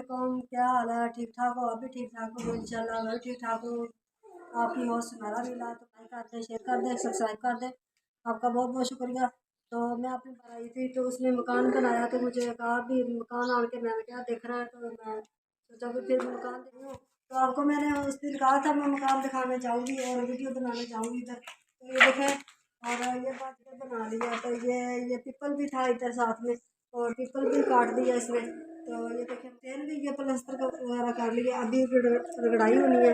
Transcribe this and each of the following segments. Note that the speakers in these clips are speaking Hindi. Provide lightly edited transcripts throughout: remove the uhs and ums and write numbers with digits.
अलैकुम, क्या हाल है? ठीक ठाक हो? आप भी ठीक ठाक हो? इंशाल्लाह मैं भी ठीक ठाक हूँ। आपकी बहुत सुनहरा मिला तो लाइक कर दें, शेयर कर दें, सब्सक्राइब कर दें। आपका बहुत बहुत शुक्रिया। तो मैं अपनी घर आई थी तो उसने मकान बनाया तो मुझे कहा भी मकान आन के मैंने क्या देखना है, तो मैं सोचा कि फिर मकान देखूँ। तो आपको मैंने उस दिन कहा था मैं मकान दिखाने जाऊँगी और वीडियो बनाने जाऊँगी इधर। तो ये देखें, और ये बात इधर बना लिया। तो ये पीपल भी था इधर साथ में, और पीपल भी काट दिया इसने। तो ये देखें तेल भी ये प्लास्टर का वगैरह कर लिया, अभी रगड़ाई होनी है।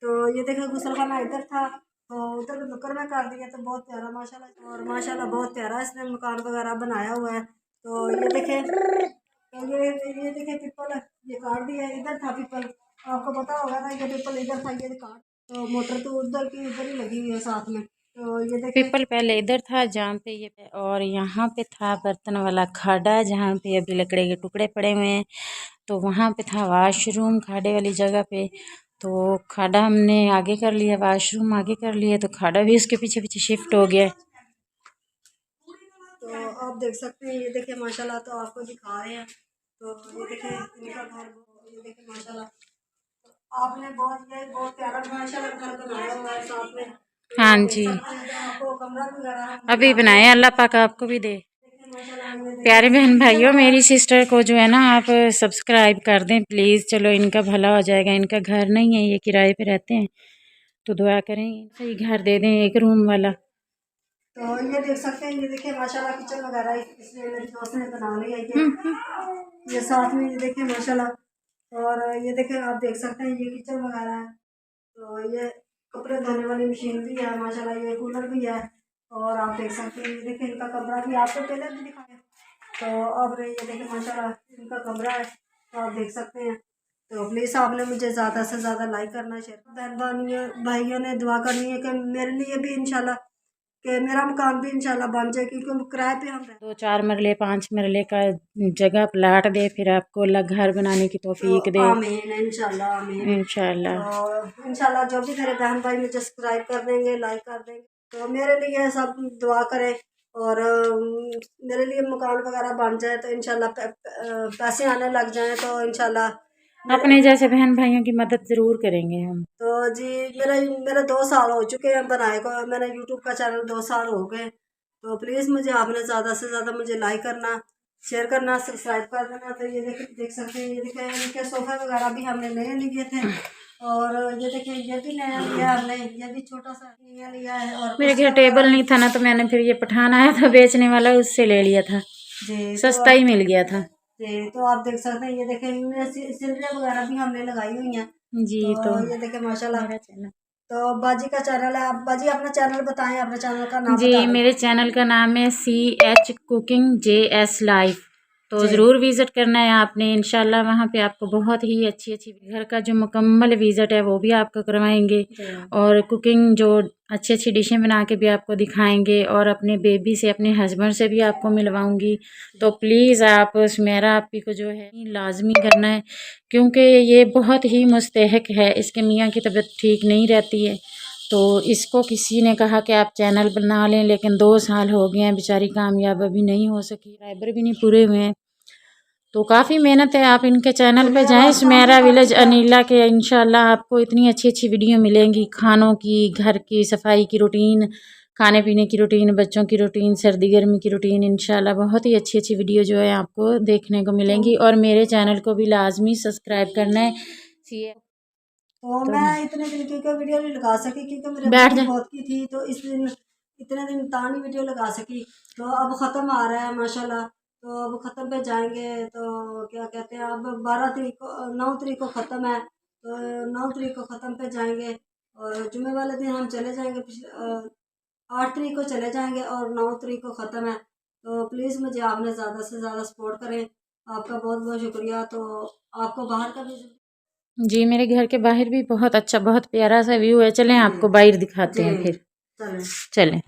तो ये देखें गुसलखाना इधर था तो उधर तो नुक्कड़ में कर दिया। तो बहुत प्यारा माशाल्लाह, और माशाल्लाह बहुत प्यारा इसने मकान वगैरह बनाया हुआ है। तो ये देखें, तो ये देखें पीपल ये काट दिया। इधर था पीपल, आपको पता होगा ना, ये पीपल इधर था, ये काट। तो मोटर तो उधर की उधर ही लगी हुई है साथ में। तो ये देखें पीपल पहले इधर था जहाँ पे ये, और यहाँ पे था बर्तन वाला खाड़ा जहाँ पे अभी लकड़े के टुकड़े पड़े हुए हैं। तो वहाँ पे था वॉशरूम खाड़े वाली जगह पे। तो खाड़ा हमने आगे कर लिया, वॉशरूम आगे कर लिया, तो खाड़ा भी उसके पीछे पीछे शिफ्ट हो गया। तो आप देख सकते हैं, ये देखें माशाल्लाह। तो आपको दिखा रहे हैं। तो ये देखें इनका घर, ये देखें माशाल्लाह। तो आपने बहुत प्यारा माशाल्लाह घर बनाया हुआ है साथ में। तो हाँ आप देख जी, सकते हैं, तो आपको कमरा वगैरह अभी दिखाते बनाए, हैं। अल्लाह पाक आपको भी दे। देखें माशाल्लाह, ये प्यारे देखें बहन किचन भाइयों, मेरी वगैरह। सिस्टर को जो है ना आप सब्सक्राइब कर दें प्लीज़। चलो इनका भला हो जाएगा, इनका घर नहीं है, ये किराए पे रहते हैं, तो दुआ करें सही घर दे दें एक रूम वाला। तो ये देख सकते हैं, ये देखिए माशाल्लाह किचन वगैरह इसने मेरी दोस्त ने बना ली है। हम्म। ये साथ में ये देखिए माशाल्लाह। और ये देखें आप देख सकते हैं, ये किचन वगैरह है। तो ये कपड़े धोने वाली मशीन भी है माशाल्लाह, ये कूलर भी है। और आप देख सकते हैं, ये देखिए इनका कमरा भी आपको पहले भी दिखाया। तो अब ये देखिए माशाल्लाह इनका कमरा है, तो आप देख सकते हैं। तो प्लीज़ आपने मुझे ज़्यादा से ज़्यादा लाइक करना, शेयर, बहन भाइयों ने दुआ करनी है कि मेरे लिए भी इंशाल्लाह, कि मेरा मकान भी इंशाल्लाह बन जाए, क्योंकि किराए पे हम रहते हैं। 2-4 मरले 5 मरले का जगह प्लाट दे, फिर आपको अलग घर बनाने की तो तौफीक दे आमीन इंशाल्लाह, आमीन। इंशाल्लाह। तो इंशाल्लाह जो भी मेरे बहन भाई मुझे सब्सक्राइब कर देंगे, लाइक कर देंगे, तो मेरे लिए सब दुआ करें। और मेरे लिए मकान वगैरह बन जाए तो इंशाल्लाह पैसे आने लग जाएं तो इंशाल्लाह मेरे। अपने जैसे बहन भाइयों की मदद ज़रूर करेंगे हम। तो जी मेरा मेरे 2 साल हो चुके हैं बनाए को, मैंने यूट्यूब का चैनल 2 साल हो गए। तो प्लीज़ मुझे आपने ज़्यादा से ज़्यादा मुझे लाइक करना, शेयर करना, सब्सक्राइब कर देना। तो ये देख सकते हैं, ये देखें इनके सोफे वगैरह भी हमने नए लिए थे। और ये देखें ये भी नया लिया हमने, ये भी छोटा सा नया लिया है। और मेरे घर कुर्सियाँ टेबल वगैरह नहीं था ना, तो मैंने फिर ये पठान आया था बेचने वाला, उससे ले लिया था, जी। सस्ता ही मिल गया था। जी तो आप देख सकते हैं, ये देखें इनमें सिलरियाँ वगैरह भी हमने लगाई हुई हैं। जी तो तो ये देखें माशाल्लाह। मेरा चैनल, तो बाजी का चैनल है, आप बाजी अपना चैनल बताएं, अपने चैनल का नाम जी बता दें। मेरे चैनल का नाम है CH कुकिंग JS लाइफ। तो जी ज़रूर विज़िट करना है आपने इंशाल्लाह। वहाँ पे आपको बहुत ही अच्छी अच्छी घर का जो मुकम्मल विज़िट है वो भी आपको करवाएंगे, जी और कुकिंग जो अच्छी अच्छी डिशें बना के भी आपको दिखाएंगे, और अपने बेबी से अपने हस्बैंड से भी आपको मिलवाऊंगी। तो प्लीज़ आप सुमेरा आपी को जो है लाजमी करना है, क्योंकि ये बहुत ही मुस्तहक है। इसके मियाँ की तबीयत ठीक नहीं रहती है, तो इसको किसी ने कहा कि आप चैनल बना लें, लेकिन 2 साल हो गए हैं, बेचारी कामयाब अभी नहीं हो सकी, सब्सक्राइबर भी नहीं पूरे हुए हैं। तो काफ़ी मेहनत है। आप इनके तो चैनल पे मेरा जाएं, रास्ता भी सुमेरा काफ़ी विलेज था। अनीला के, इंशाल्लाह आपको इतनी अच्छी अच्छी वीडियो मिलेंगी, खानों की, घर की सफाई की रूटीन, खाने पीने की रूटीन, बच्चों की रूटीन, सर्दी गर्मी की रूटीन। इंशाल्लाह बहुत ही अच्छी अच्छी वीडियो जो है आपको देखने को तो मिलेंगी, और मेरे चैनल को भी लाजमी सब्सक्राइब करना है। तो तो मैं इतने दिन की कोई वीडियो नहीं लगा सकी, क्योंकि मेरी अम्मी बैठ की जा। मौत की थी। तो इस दिन इतने दिन तानी वीडियो लगा सकी। तो अब ख़त्म आ रहा है माशाल्लाह। तो अब ख़त्म पे जाएंगे। तो क्या कहते हैं, अब 12 तारीख को, 9 तारीख को ख़त्म है। तो 9 तारीख को ख़त्म पे जाएंगे, और जुमे वाले दिन हम चले जाएंगे। 8 तारीख को चले जाएंगे और 9 तारीख को ख़त्म है। तो प्लीज़ मुझे आपने ज़्यादा से ज़्यादा सपोर्ट करें, आपका बहुत बहुत शुक्रिया। तो आपको बाहर का भी। जी मेरे घर के बाहर भी बहुत अच्छा बहुत प्यारा सा व्यू है। चलें जी आपको बाहर दिखाते जी हैं फिर। चलें। चलें।